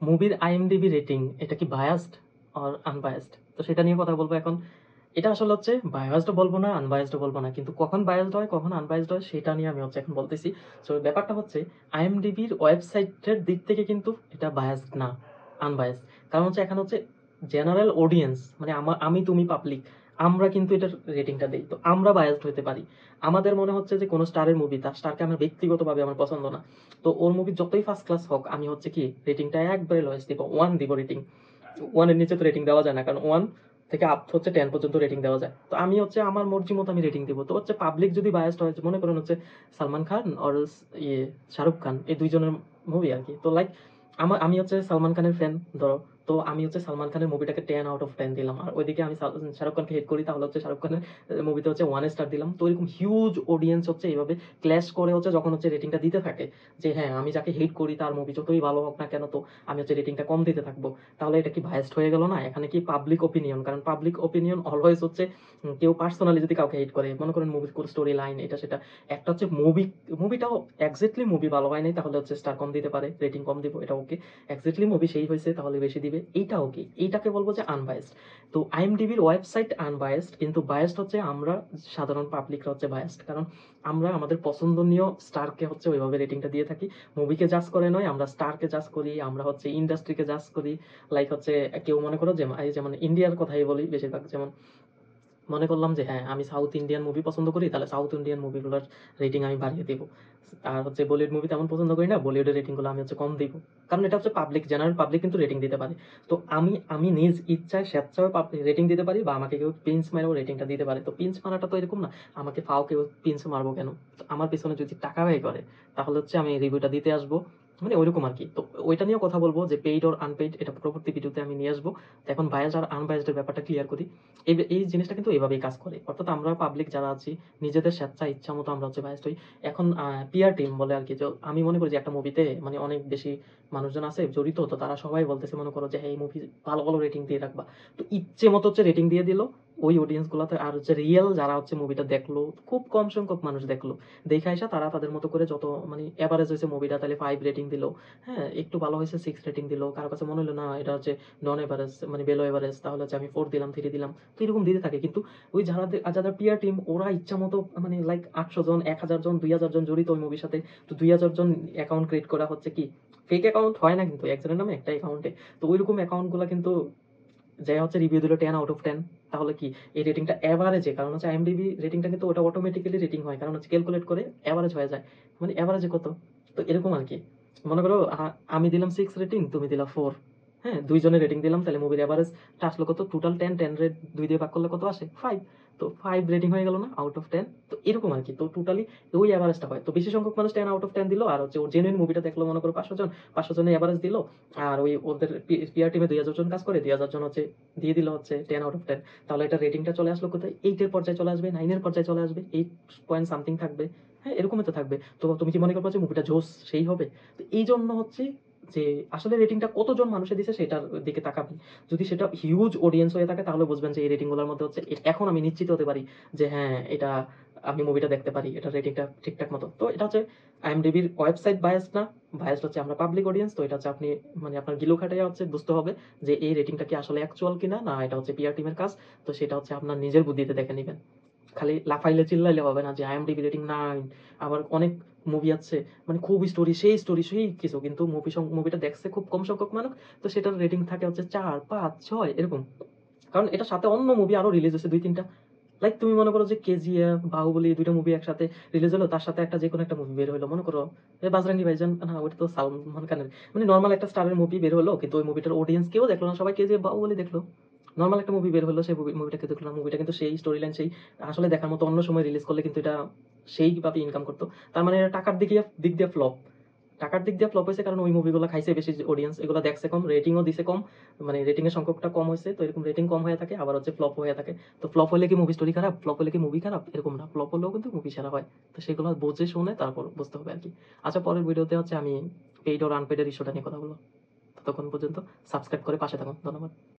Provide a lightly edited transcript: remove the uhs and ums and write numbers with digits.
মুভির IMDb rating এটা কি বায়াসড অর আনবায়াসড? তো সেটা নিয়ে কথা বলবো এখন। এটা আসলে হচ্ছে বায়াসডও বলবো না, আনবায়াসডও বলবো না। কিন্তু কখন বায়াসড হয়, কখন আনবায়াসড হয় সেটা নিয়ে আমি হচ্ছে এখন বলতেছি। সো ব্যাপারটা হচ্ছে আইএমডিবির ওয়েবসাইটের দিক থেকে কিন্তু এটা বায়াসড না, আনবায়াসড। কারণ হচ্ছে এখানে হচ্ছে জেনারেল অডিয়েন্স মানে আমি তুমি পাবলিক আমরা কিন্তু এটার রেটিংটা দেই। তো আমরা বায়াসড হতে পারি। আমাদের মনে হচ্ছে যে কোনো স্টারের মুভি, তার স্টারকে আমার ব্যক্তিগতভাবে আমার পছন্দ না। তো ওর মুভি যতই ফার্স্ট ক্লাস হোক আমি হচ্ছে কি রেটিংটা একবারে লয়েস্ট দিব, 1 দিব রেটিং। 1 এর নিচে তো রেটিং দেওয়া যায় না, কারণ 1 থেকে আপ হচ্ছে 10 পর্যন্ত রেটিং দেওয়া যায়। তো আমি হচ্ছে আমার মর্জি মতো আমি রেটিং দিব। তো হচ্ছে পাবলিক যদি বায়াসড হয়, মনে করেন হচ্ছে সালমান খান আর ইয়ে শাহরুখ খান, এই দুইজনের মুভি আর কি। তো লাইক আমি হচ্ছে সালমান খানের ফ্যান ধরো। তো আমি হচ্ছে সালমান খানের মুভিটাকে 10/10 দিলাম, আর ওইদিকে আমি শাহরুখ খানকে হেট করি, তাহলে হচ্ছে শাহরুখ খানের মুভিতে হচ্ছে 1 স্টার দিলাম। তো এরকম হিউজ অডিয়েন্স হচ্ছে এইভাবে ক্ল্যাশ করে হচ্ছে যখন হচ্ছে রেটিংটা দিতে থাকে, যে হ্যাঁ আমি যাকে হেট করি তার মুভি যতই ভালো হোক না কেন, তো আমি হচ্ছে রেটিংটা কম দিতে থাকবো। তাহলে এটা কি বায়াসড হয়ে গেল না? এখানে কি পাবলিক ওপিনিয়ন, কারণ পাবলিক ওপিনিয়ন অলওয়েজ হচ্ছে কেউ পার্সোনালি যদি কাউকে হেট করে, মনে করেন মুভির কোন স্টোরি লাইন এটা সেটা, একটা হচ্ছে মুভিটাও এক্স্যাক্টলি মুভি ভালো হয় নাই তাহলে হচ্ছে স্টার কম দিতে পারে, রেটিং কম দিব, এটা ওকে। এক্স্যাক্টলি মুভি সেই হয়েছে তাহলে বেশি দিবে, এইটা ওকে। এইটাকে বলবো যে আনবায়াসড। তো আইএমডিবির ওয়েবসাইট আনবায়াসড, কিন্তু বায়াসড হচ্ছে আমরা সাধারণ পাবলিকরা হচ্ছে বায়াসড, কারণ আমরা আমাদের পছন্দনীয় স্টারকে হচ্ছে ওইভাবে রেটিংটা দিয়ে থাকি। মুভিকে জাজ করে নয়, আমরা স্টারকে জাজ করি, আমরা হচ্ছে ইন্ডাস্ট্রিকে জাজ করি। লাইক হচ্ছে কেউ মনে করো যে এই যেমন ইন্ডিয়ার কথাই বলি বেশিরভাগ, যেমন মনে করলাম যে হ্যাঁ আমি সাউথ ইন্ডিয়ান মুভি পছন্দ করি, তাহলে সাউথ ইন্ডিয়ান মুভিগুলোর রেটিং আমি বাড়িয়ে দিব। আর হচ্ছে বলিউড মুভি তেমন পছন্দ করি না, বলিউডের রেটিংগুলো আমি হচ্ছে কম দিব। কারণ এটা হচ্ছে পাবলিক, জেনারেল পাবলিক কিন্তু রেটিং দিতে পারে। তো আমি নিজ ইচ্ছায় স্বেচ্ছায় রেটিং দিতে পারি, বা আমাকে কেউ পিঞ্চ মেরেও রেটিংটা দিতে পারে। তো পিঞ্চ মারাটা তো এরকম না, আমাকে ফাও কেউ পিঞ্চ মারবো কেন? তো আমার পিছনে যদি টাকা ব্যয় করে তাহলে হচ্ছে আমি রিভিউটা দিতে আসবো, মানে ওইরকম আর কি। তো ওইটা নিয়ে কথা বলবো যে পেইড অর আনপেইড, এটা পরবর্তী ভিডিওতে আমি নিয়ে আসবো। তো এখন বায়াস আর আনবায়াসডের ব্যাপারটা ক্লিয়ার করি। এই জিনিসটা কিন্তু এভাবেই কাজ করে, অর্থাৎ আমরা পাবলিক যারা আছি নিজেদের স্বেচ্ছা ইচ্ছা মতো আমরা হচ্ছে বায়াসড হই। এখন পিআর টিম বলে আর কি, যে আমি মনে করি যে একটা মুভিতে মানে অনেক বেশি মানুষজন আছে জড়িত, তো তারা সবাই বলতেছে মনে করো যে হ্যাঁ এই মুভি ভালো ভালো রেটিং দিয়ে রাখবা। তো ইচ্ছে মতো হচ্ছে রেটিং দিয়ে দিল ওই অডিয়েন্স গুলাতে। আর হচ্ছে রিয়েল যারা হচ্ছে মুভিটা দেখলো, খুব কম সংখ্যক মানুষ দেখলো, দেখে আসা তারা তাদের মতো করে যত মানে এভারেজ হয়েছে মুভিটা তাহলে 5 রেটিং দিল, হ্যাঁ একটু ভালো হয়েছে 6 রেটিং দিল, কারো কাছে মনে হলো না এটা হচ্ছে নন এভারেজ মানে বেলো এভারেজ, তাহলে হচ্ছে আমি 4 দিলাম, 3 দিলাম। তো এরকম দিতে থাকে। কিন্তু ওই যারা পিয়ার টিম ওরা ইচ্ছা মতো মানে লাইক 800 জন, 1000 জন, 2000 জন জড়িত ওই মুভির সাথে। তো 2000 জন অ্যাকাউন্ট ক্রিয়েট করা হচ্ছে কি ফেক অ্যাকাউন্ট হয় না কিন্তু একজনের নামে একটা অ্যাকাউন্টে। তো ওইরকম অ্যাকাউন্ট গুলা কিন্তু যে হচ্ছে রিভিউ দিল 10/10, তাহলে কি এই রেটিংটা এভারেজে, কারণ হচ্ছে আইএমডিবি রেটিংটা কিন্তু ওটা অটোমেটিক্যালি রেটিং হয়, কারণ হচ্ছে ক্যালকুলেট করে এভারেজ হয়ে যায়, মানে এভারেজে কত। তো এরকম আর কি। মনে করো আমি দিলাম 6 রেটিং, তুমি দিলা 4, হ্যাঁ দুইজনের রেটিং দিলাম, তাহলে মুভির এভারেজটা আসলো কত, টোটাল 10 রেট 2 দিয়ে ভাগ করলে কত আসে 5। তো 5 রেটিং হয়ে গেল না আউট অফ 10। তো এরকম আর কি। তো টোটালি ওই এভারেজটা হয়। তো বেশি সংখ্যক মানুষ 10/10 দিল, আর হচ্ছে ওর জেনুইন মুভিটা দেখলো মনে করো 500 জন, 500 জনের এভারেজ দিল। আর ওই ওদের পিআর টিমে 2000 জন কাজ করে, 2000 জন হচ্ছে দিয়ে দিল হচ্ছে 10/10। তাহলে এটা রেটিংটা চলে আসলো কোথায়, 8 পর্যায়ে চলে আসবে, 9 পর্যায়ে চলে আসবে, 8 পয়েন্ট সামথিং থাকবে। হ্যাঁ এরকমই তো থাকবে। তো তুমি কি মনে করবো যে মুভিটা জোস সেই হবে? তো এই জন্য হচ্ছে যে আসলে রেটিংটা কতজন মানুষে দিছে সেটার দিকে তাকাবেন। যদি সেটা হিউজ অডিয়েন্স হয়ে থাকে তাহলে বুঝবেন যে এই রেটিং গুলোর মধ্যে হচ্ছে এখন আমি নিশ্চিত হতে পারি যে হ্যাঁ এটা আমি মুভিটা দেখতে পারি, এটা রেটিংটা ঠিকঠাক মতো। তো এটা হচ্ছে আইএমডিবির ওয়েবসাইট বায়াস না, বায়াস হচ্ছে আমরা পাবলিক অডিয়েন্স। তো এটা হচ্ছে আপনি মানে আপনার গিলো খাটাইয়া হচ্ছে বুঝতে হবে যে এই রেটিংটা কি আসলে অ্যাকচুয়াল কিনা, না এটা হচ্ছে পিআর টিমের কাজ। তো সেটা হচ্ছে আপনার নিজের বুদ্ধিতে দেখে নেবেন। খালি লাফাইলে চিল্লাইলে হবে না যে আইএমডিবি রেটিং 9। আবার অনেক মুভি আছে মানে খুব স্টোরি সেই কিছু, কিন্তু মুভিটা দেখছে খুব কম সংখ্যক মানুষ, তো সেটার রেটিং থাকে হচ্ছে 4, 5, 6 এরকম। কারণ এটার সাথে অন্য মুভি আরো রিলিজ হয়েছে 2-3টা। লাইক তুমি মনে করো যে কেজিএফ, বাহুবলী, 2টা মুভি একসাথে রিলিজ হলো, তার সাথে একটা যে কোনো একটা মুভি বের হলো, মনে করো বাজরাঙ্গি ভাইজান, না ওটা তো সালমান খানের, মানে নর্মাল একটা স্টারের মুভি বের হলো, কিন্তু ওই মুভিটার অডিয়েন্স কেউ দেখলো না, সবাই কেজিএফ বাহুবলী দেখলো। নর্মাল একটা মুভি বের হলো, সেই মুভিটাকে দেখলো না, মুভিটা কিন্তু সেই স্টোরি লাইন সেই আসলে দেখার মতো, অন্য সময় রিলিজ করলে কিন্তু এটা সেইভাবে ইনকাম করতো। তার মানে এটা টাকার দিক দিয়ে ফ্লপ, টাকার দিক দিয়ে ফ্লপ হয়েছে, কারণ ওই মুভিগুলো খাইছে বেশি অডিয়েন্স, এগুলো দেখছে কম, রেটিংও দিছে কম, মানে রেটিং এর সংখ্যকটা কম হয়েছে। তো এরকম রেটিং কম হয়ে থাকে, আবার হচ্ছে ফ্লপ হয়ে থাকে। তো ফ্লপ হলে কি মুভি স্টোরি খারাপ, ফ্লপ হলে কি মুভি খারাপ? এরকম না, ফ্লপ হলেও কিন্তু মুভি সেরা হয়। তো সেগুলো বুঝে শুনে তারপর বুঝতে হবে আর কি। আচ্ছা পরের ভিডিওতে হচ্ছে আমি পেইড আর আনপেইড এর ইস্যুটা নিয়ে কথা বলবো। ততক্ষণ পর্যন্ত সাবস্ক্রাইব করে পাশে থাকুন। ধন্যবাদ।